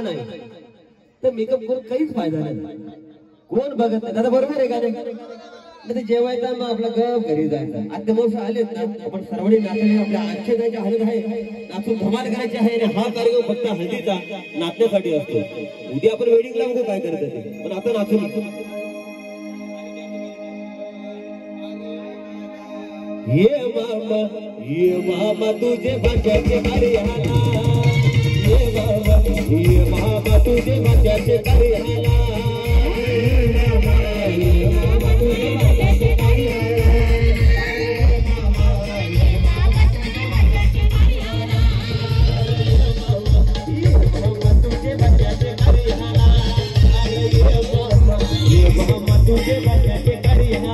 नाही तर मेकअप करून काहीच फायदा नाही. कोण बघत नाही दादा, बरोबर आहे का नाही? म्हणजे जेवायचा मग आपला गप घरी जायचा. आता मोठं आलेत ना, आपण सर्वांनी नाचले, आपल्या आजच्या जायची हळद आहे, नाचून धमाल करायची आहे. आणि हा कार्यक्रम फक्त हळदीचा नाचण्यासाठी असतो. उद्या आपण वेडिंगला बघू काय करत ते, पण आता नाचून ये मामा तुझे बचाचे कार्याला, ये मामा तुझे बचाचे कार्याला, ये मामा तुझे बचाचे कार्याला, तुझे बचाचे कार्याला, ये मामा तुझे बचाचे कार्याला.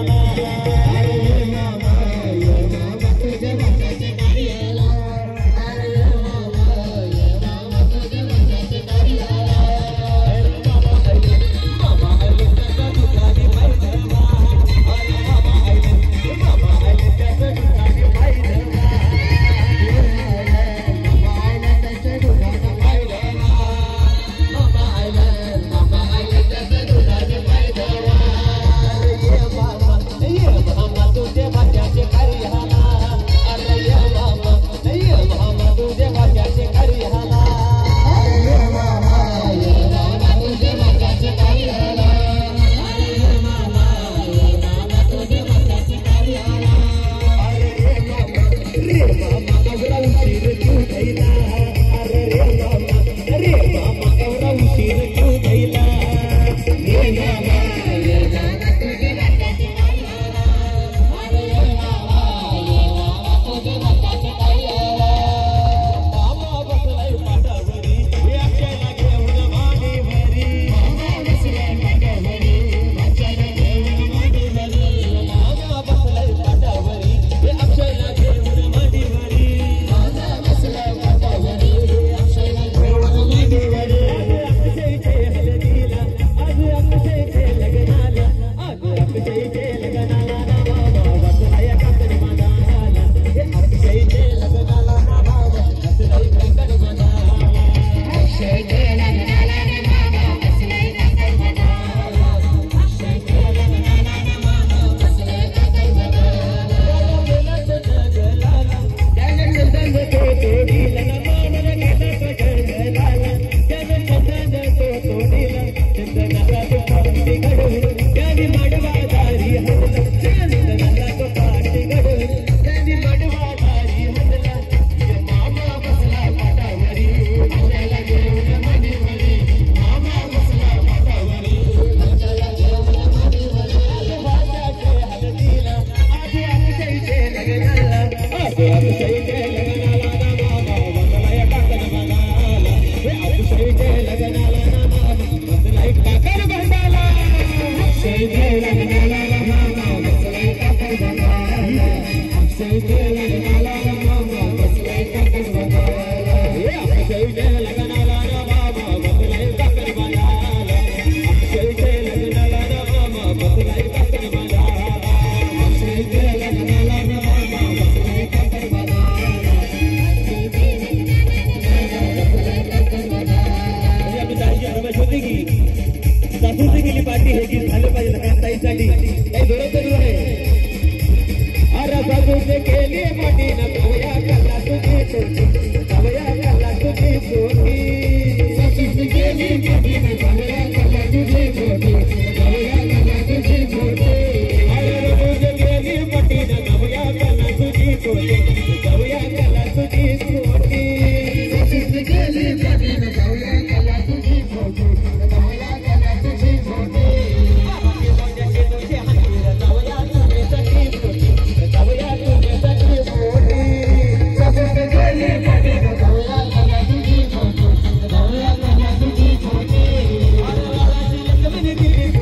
Thank you.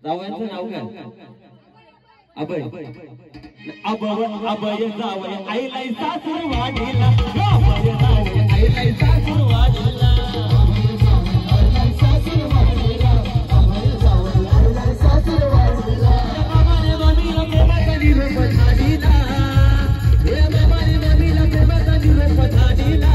जावयाचं नाव काय? अभय. अभय जावय आईला सासूर वाढीला. अभय जावय आईला सासूर वाढीला. सासूर वाढीला. अभय जावय आईला सासूर वाढीला. बाबाने मम्मीला प्रेमाचा निरोप झाडीला. हे बाबाने मम्मीला प्रेमाचा निरोप झाडीला.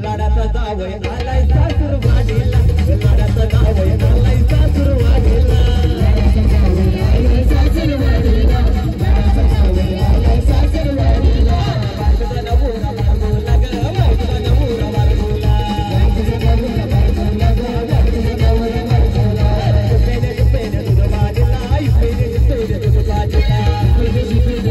लाडाचा जावय आलाय सासूर वाढीला. लाडाचा जावय आलाय सासूर वाढीला. लाडाचा जावय आलाय सासूर वाढीला. लाडाचा जावय आलाय सासूर वाढीला. बायकोचा नवरा बारगोला ग. बायकोचा नवरा बारगोला. बायकोचा नवरा बारगोला ग. बायकोचा नवरा बारगोला. पेने तुझं बाजूला. पेने तुझं बाजूला. पेने तुझं बाजूला.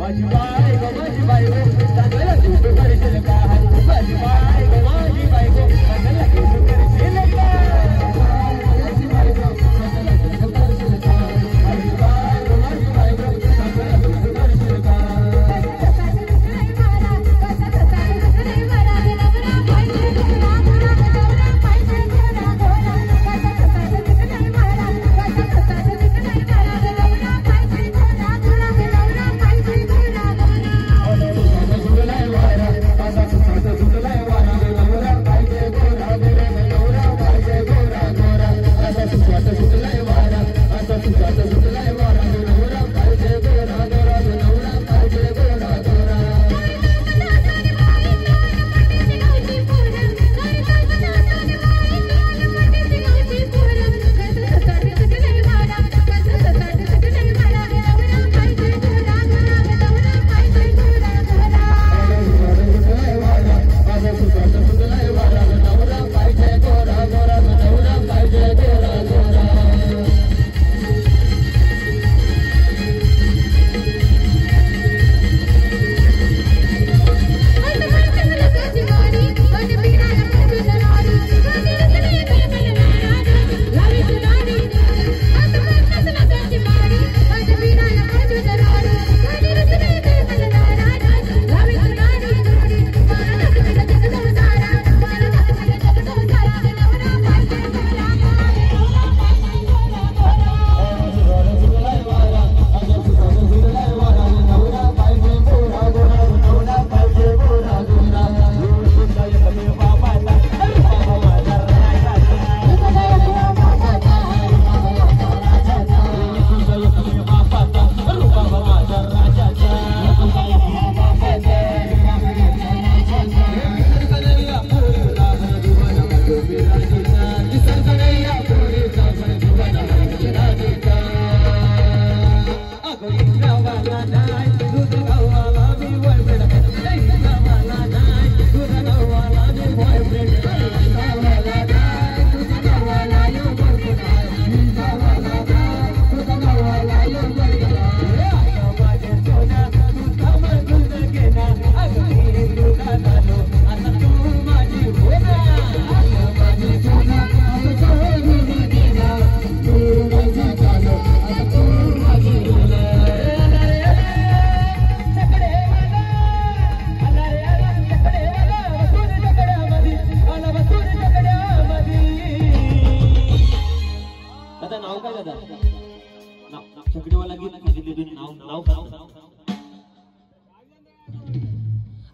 माझी बायको चांगला तू करशील का माझी बायको चांगला तू करशील का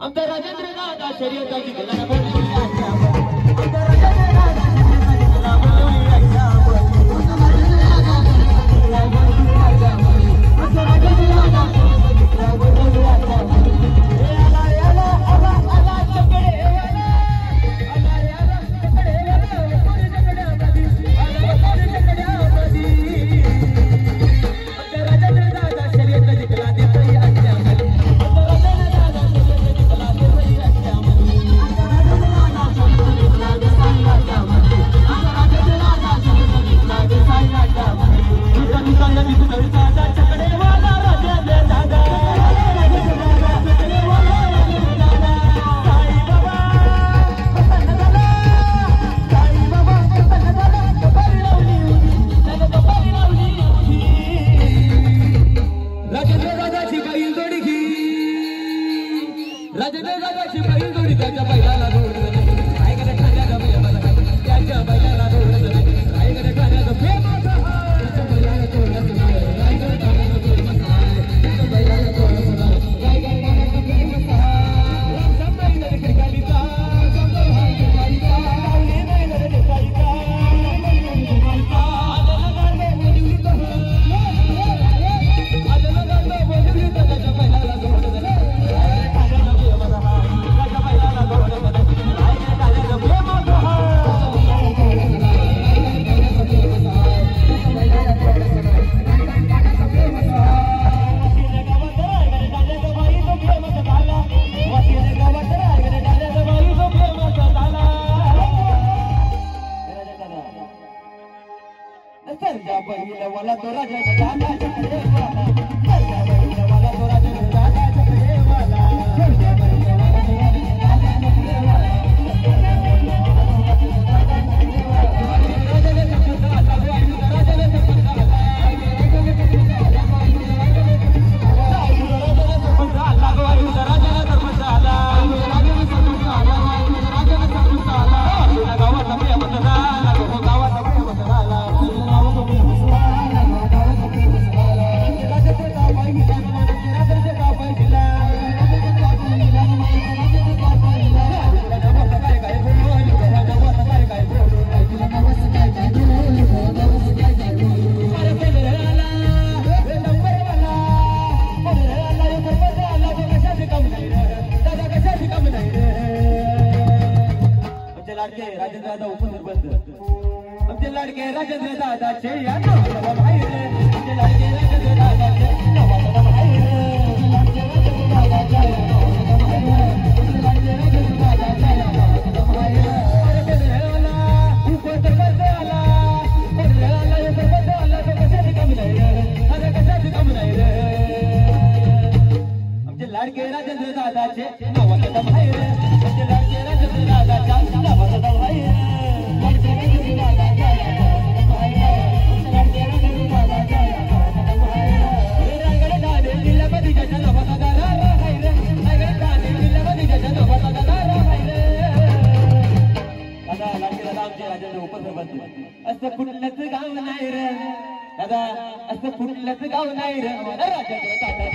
आमचा राजेंद्र दादा शर्यताची गदा बोलली आमचा राजेंद्र दादा शर्यताची गदा बोलली वाला तोरा लाडके राजेंद्र दादा उपसरपंच आमचे लाडके राजेंद्र दादाचे या नावाचा भाई रे आमचे लाडके राजेंद्र दादाचे नावाचा भाई रे लाडके राजेंद्र दादाचे नावाचा भाई रे लाडके राजेंद्र दादाचे नावाचा भाई रे अरे बेला उपसरपंच आला अरे आला उपसरपंच आला तो कशाची कमी नाही रे अरे कशाची कमी नाही रे आमचे लाडके राजेंद्र दादाचे नावाचा भाई रे आमचे लाडके राजेंद्र दादाच्या नावाचा भाई रे लाडके राजेंद्र दादाच्या नावाचा भाई रे लाडके राजेंद्र दादाच्या नावाचा भाई रे रायगड ठाणे जिल्ह्यामध्ये ज्याच्या नावाचा दादा भाई रे रायगड ठाणे जिल्ह्यामध्ये ज्याच्या नावाचा दादा भाई रे दादा लाडके दादा आमचे राजेंद्र उपसरपंच असं कुठलंच गाव नाही रे दादा असं कुठलंच गाव नाही रे राजेंद्र दादा